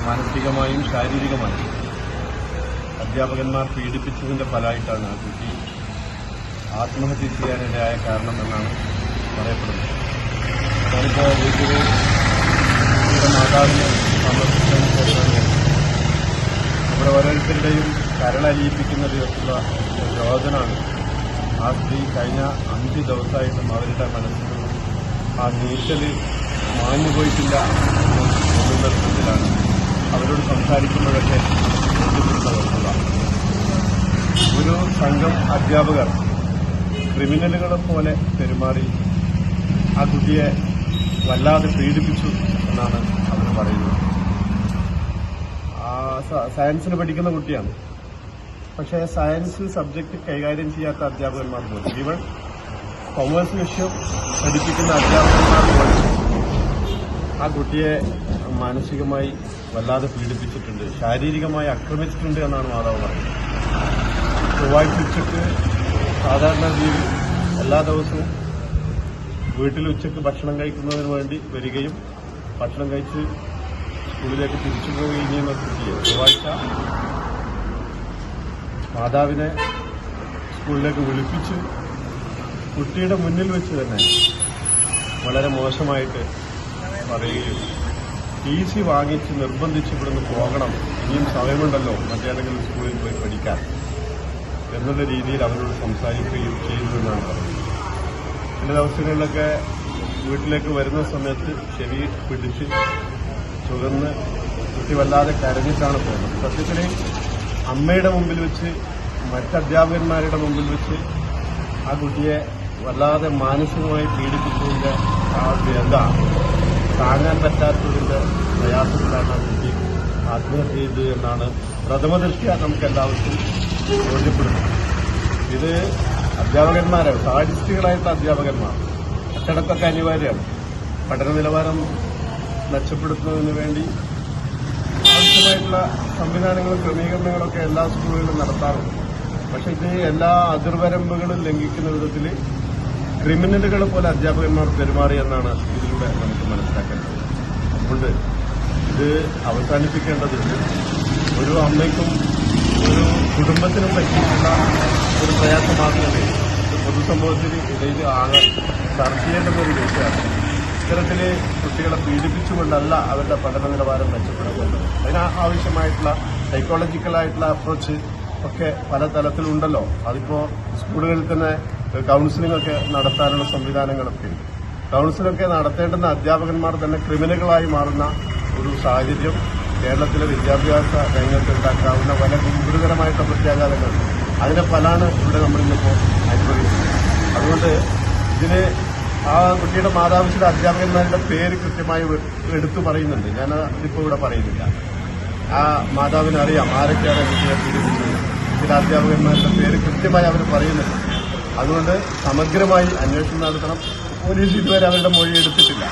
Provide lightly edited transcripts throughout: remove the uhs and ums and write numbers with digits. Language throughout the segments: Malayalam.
മാനസികമായും ശാരീരികമായും അധ്യാപകന്മാർ പീഡിപ്പിച്ചതിന്റെ ഫലമായിട്ടാണ് ആ കുട്ടി ആത്മഹത്യ ചെയ്യാനിടയായ കാരണം എന്നാണ് പറയപ്പെടുന്നത്. ഞാനിപ്പോൾ വീട്ടിൽ മാതാവിനെ സന്ദർശിച്ചതിന് ശേഷമാണ് നമ്മുടെ ഓരോരുത്തരുടെയും കരളലിയിപ്പിക്കുന്ന വിധത്തിലുള്ള രോദനമാണ് ആ സ്ത്രീ കഴിഞ്ഞ 5 ദിവസമായിട്ടും അവരുടെ മനസ്സിൽ നിന്നും ആ നീറ്റൽ മാഞ്ഞുപോയിട്ടില്ല എന്നതിലാണ് അവരോട് സംസാരിക്കുമ്പോഴൊക്കെ ബോധ്യപ്പെടുന്ന വസ്തുത. ഒരു സംഘം അധ്യാപകർ ക്രിമിനലുകളെ പോലെ പെരുമാറി ആ കുട്ടിയെ വല്ലാതെ പീഡിപ്പിച്ചു എന്നാണ് അവർ പറയുന്നത്. സയൻസിന് പഠിക്കുന്ന കുട്ടിയാണ്. പക്ഷേ സയൻസ് സബ്ജക്ട് കൈകാര്യം ചെയ്യാത്ത അധ്യാപകന്മാർ പോലും, ഈവൻ കൊമേഴ്സ് വിഷയം പഠിപ്പിക്കുന്ന അധ്യാപകന്മാർ പോലും ആ കുട്ടിയെ മാനസികമായി വല്ലാതെ പീഡിപ്പിച്ചിട്ടുണ്ട്, ശാരീരികമായി ആക്രമിച്ചിട്ടുണ്ട് എന്നാണ് മാതാവ് പറയുന്നത്. ചൊവ്വാഴ്ച ഉച്ചയ്ക്ക് സാധാരണ രീതിയിൽ എല്ലാ ദിവസവും വീട്ടിൽ ഉച്ചയ്ക്ക് ഭക്ഷണം കഴിക്കുന്നതിന് വേണ്ടി വരികയും ഭക്ഷണം കഴിച്ച് സ്കൂളിലേക്ക് തിരിച്ചു പോവുകയും ചെയ്യുന്ന കുട്ടിയെ ചൊവ്വാഴ്ച മാതാവിനെ സ്കൂളിലേക്ക് വിളിപ്പിച്ച് കുട്ടിയുടെ മുന്നിൽ വെച്ച് തന്നെ വളരെ മോശമായിട്ട് പറയുകയും TC വാങ്ങിച്ച് നിർബന്ധിച്ച് ഇവിടുന്ന് പോകണം, ഇനിയും സമയമുണ്ടല്ലോ മറ്റേതെങ്കിലും സ്കൂളിൽ പോയി പഠിക്കാൻ എന്നുള്ള രീതിയിൽ അവരോട് സംസാരിക്കുകയും ചെയ്തുവെന്നാണ് പറയുന്നത്. ചില ദിവസങ്ങളിലൊക്കെ വീട്ടിലേക്ക് വരുന്ന സമയത്ത് ചെവി പിടിച്ച് ചുവന്ന് കുട്ടി വല്ലാതെ കരഞ്ഞിട്ടാണ് പോകുന്നത്. സത്യത്തിൽ അമ്മയുടെ മുമ്പിൽ വെച്ച് മറ്റധ്യാപകന്മാരുടെ മുമ്പിൽ വെച്ച് ആ കുട്ടിയെ വല്ലാതെ മാനസികമായി പീഡിപ്പിച്ചതിന്റെ ആ വ്യത താങ്ങാൻ പറ്റാത്തതിന്റെ പ്രയാസത്തിലാണ് ആ കുട്ടി ആത്മഹത്യ ചെയ്തത് എന്നാണ് പ്രഥമദൃഷ്ട്യാ നമുക്ക് എല്ലാവർക്കും ബോധ്യപ്പെടുന്നത്. ഇത് അധ്യാപകന്മാരാണ്, സാഡിസ്റ്റുകളായിട്ടുള്ള അധ്യാപകന്മാർ. അച്ചടക്കമൊക്കെ അനിവാര്യമാണ്. പഠന നിലവാരം മെച്ചപ്പെടുത്തുന്നതിന് വേണ്ടി ആവശ്യമായിട്ടുള്ള സംവിധാനങ്ങളും ക്രമീകരണങ്ങളൊക്കെ എല്ലാ സ്കൂളുകളിലും നടത്താറുണ്ട്. പക്ഷെ ഇത് എല്ലാ അതിർവരമ്പുകളും ലംഘിക്കുന്ന വിധത്തിൽ ക്രിമിനലുകളെ പോലെ അധ്യാപകന്മാർ പെരുമാറി എന്നാണ് ഇതിലൂടെ നമുക്ക് മനസ്സിലാക്കാൻ കഴിയുന്നത്. അതുകൊണ്ട് ഇത് അവസാനിപ്പിക്കേണ്ടതുണ്ട്. ഒരു അമ്മയ്ക്കും ഒരു കുടുംബത്തിനും പറ്റിയിട്ടുള്ള ഒരു പ്രയാസമാകുന്നത് പൊതുസമൂഹത്തിന് ഇടയിൽ ആകെ ചർച്ച ചെയ്യേണ്ടുന്ന ഒരു വിഷയമാണ്. ഇത്തരത്തിൽ കുട്ടികളെ പീഡിപ്പിച്ചുകൊണ്ടല്ല അവരുടെ പഠന നിലവാരം മെച്ചപ്പെടുന്നത്. അതിനാവശ്യമായിട്ടുള്ള സൈക്കോളജിക്കലായിട്ടുള്ള അപ്രോച്ച് ഒക്കെ പല തലത്തിലുണ്ടല്ലോ. അതിപ്പോ സ്കൂളുകളിൽ തന്നെ കൌൺസിലിംഗ് ഒക്കെ നടത്താനുള്ള സംവിധാനങ്ങളൊക്കെ ഉണ്ട്. കൌൺസിലൊക്കെ നടത്തേണ്ടുന്ന അധ്യാപകന്മാർ തന്നെ ക്രിമിനലുകളായി മാറുന്ന ഒരു സാഹചര്യം കേരളത്തിലെ വിദ്യാഭ്യാസ രംഗത്ത് ഉണ്ടാക്കാവുന്ന വളരെ ഗുരുതരമായിട്ടുള്ള പ്രത്യാഘാതങ്ങൾ, അതിന്റെ ഫലമാണ് ഇവിടെ നമ്മളിന്നിപ്പോൾ അനുഭവിക്കുന്നത്. അതുകൊണ്ട് ഇതിന് ആ കുട്ടിയുടെ മാതാവ് ചില അധ്യാപകന്മാരുടെ പേര് കൃത്യമായി എടുത്തു പറയുന്നുണ്ട്. ഞാൻ ഇതിപ്പോൾ ഇവിടെ പറയുന്നില്ല. ആ മാതാവിന് അറിയാം ആരൊക്കെയാണ് കുട്ടിയെ പീഡിപ്പിച്ചത്. ചില അധ്യാപകന്മാരുടെ പേര് കൃത്യമായി അവർ പറയുന്നുണ്ട്. അതുകൊണ്ട് സമഗ്രമായി അന്വേഷണം നടത്തണം. പോലീസ് ഇതുവരെ അവരുടെ മൊഴി എടുത്തിട്ടില്ല.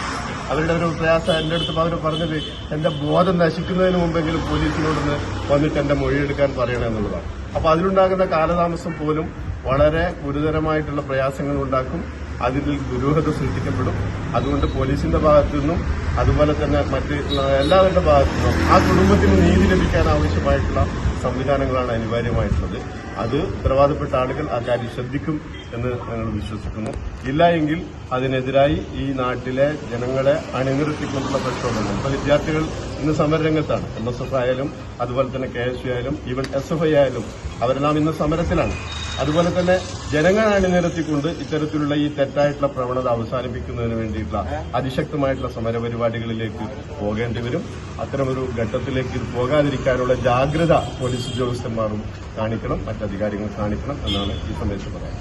അവരുടെ ഒരു പ്രയാസം എന്റെ അടുത്ത് അവർ പറഞ്ഞത് എന്റെ ബോധം നശിക്കുന്നതിന് മുമ്പെങ്കിലും പോലീസിനോടൊന്ന് വന്നിട്ട് എന്റെ മൊഴിയെടുക്കാൻ പറയണമെന്നുള്ളതാണ്. അപ്പൊ അതിലുണ്ടാകുന്ന കാലതാമസം പോലും വളരെ ഗുരുതരമായിട്ടുള്ള പ്രയാസങ്ങൾ ഉണ്ടാക്കും. അതിൽ ദുരൂഹത സൃഷ്ടിക്കപ്പെടും. അതുകൊണ്ട് പോലീസിന്റെ ഭാഗത്തു നിന്നും അതുപോലെ തന്നെ മറ്റ് എല്ലാവരുടെ ഭാഗത്തു നിന്നും ആ കുടുംബത്തിന് നീതി ലഭിക്കാൻ ആവശ്യമായിട്ടുള്ള സംവിധാനങ്ങളാണ് അനിവാര്യമായിട്ടുള്ളത്. അത് ഉത്തരവാദപ്പെട്ട ആളുകൾ ആ കാര്യം ശ്രദ്ധിക്കും എന്ന് ഞങ്ങൾ വിശ്വസിക്കുന്നു. ഇല്ല എങ്കിൽ അതിനെതിരായി ഈ നാട്ടിലെ ജനങ്ങളെ അണിനിർത്തിക്കൊണ്ടുള്ള പ്രക്ഷോഭങ്ങൾ. ഇപ്പൊ വിദ്യാർത്ഥികൾ ഇന്ന് സമരരംഗത്താണ്. MSF ആയാലും അതുപോലെ തന്നെ KSU ആയാലും ഈവൻ SFI ആയാലും അവരെല്ലാം ഇന്ന് സമരത്തിലാണ്. അതുപോലെ തന്നെ ജനങ്ങളെ അണിനിരത്തിക്കൊണ്ട് ഇത്തരത്തിലുള്ള ഈ തെറ്റായിട്ടുള്ള പ്രവണത അവസാനിപ്പിക്കുന്നതിന് വേണ്ടിയിട്ടുള്ള അതിശക്തമായിട്ടുള്ള സമരപരിപാടികളിലേക്ക് പോകേണ്ടി വരും. അത്തരമൊരു ഘട്ടത്തിലേക്ക് പോകാതിരിക്കാനുള്ള ജാഗ്രത പോലീസ് ഉദ്യോഗസ്ഥന്മാരും കാണിക്കണം, മറ്റധികാരികൾ കാണിക്കണം എന്നാണ് ഈ സമയത്ത് പറയാൻ.